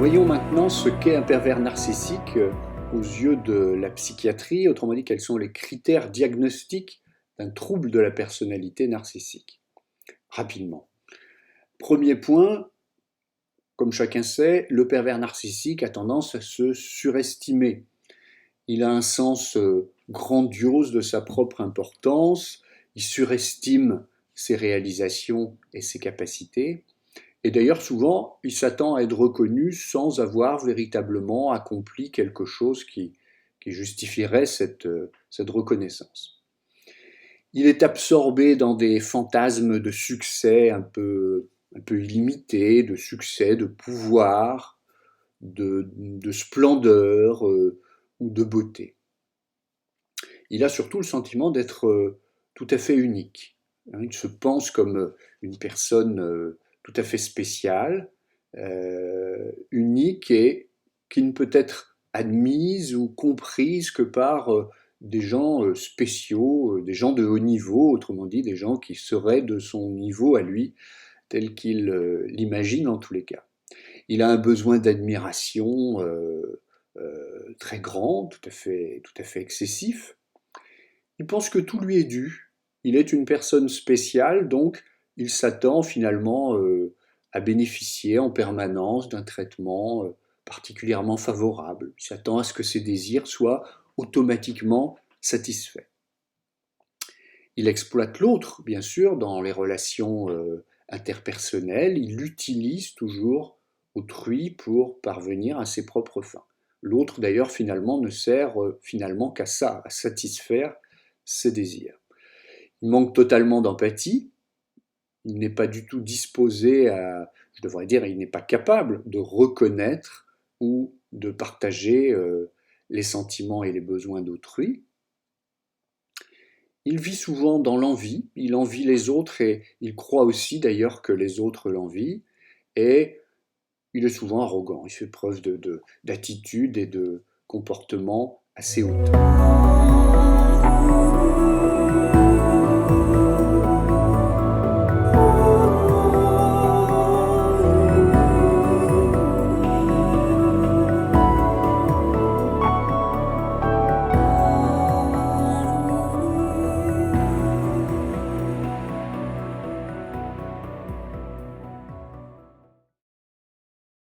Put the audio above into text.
Voyons maintenant ce qu'est un pervers narcissique aux yeux de la psychiatrie, autrement dit quels sont les critères diagnostiques d'un trouble de la personnalité narcissique. Rapidement. Premier point, comme chacun sait, le pervers narcissique a tendance à se surestimer. Il a un sens grandiose de sa propre importance, il surestime ses réalisations et ses capacités. Et d'ailleurs, souvent, il s'attend à être reconnu sans avoir véritablement accompli quelque chose qui justifierait cette reconnaissance. Il est absorbé dans des fantasmes de succès un peu illimités, de succès, de pouvoir, de splendeur ou de beauté. Il a surtout le sentiment d'être tout à fait unique. Il se pense comme une personne tout à fait spéciale, unique et qui ne peut être admise ou comprise que par des gens spéciaux, des gens de haut niveau, autrement dit des gens qui seraient de son niveau à lui, tel qu'il l'imagine en tous les cas. Il a un besoin d'admiration très grand, tout à fait excessif. Il pense que tout lui est dû. Il est une personne spéciale, donc il s'attend finalement à bénéficier en permanence d'un traitement particulièrement favorable. Il s'attend à ce que ses désirs soient automatiquement satisfaits. Il exploite l'autre, bien sûr, dans les relations interpersonnelles. Il utilise toujours autrui pour parvenir à ses propres fins. L'autre, d'ailleurs, finalement, ne sert finalement qu'à ça, à satisfaire ses désirs. Il manque totalement d'empathie, il n'est pas du tout disposé à, je devrais dire, il n'est pas capable de reconnaître ou de partager les sentiments et les besoins d'autrui. Il vit souvent dans l'envie, il envie les autres et il croit aussi d'ailleurs que les autres l'envient, et il est souvent arrogant, il fait preuve d'attitude et de comportement assez hauteux.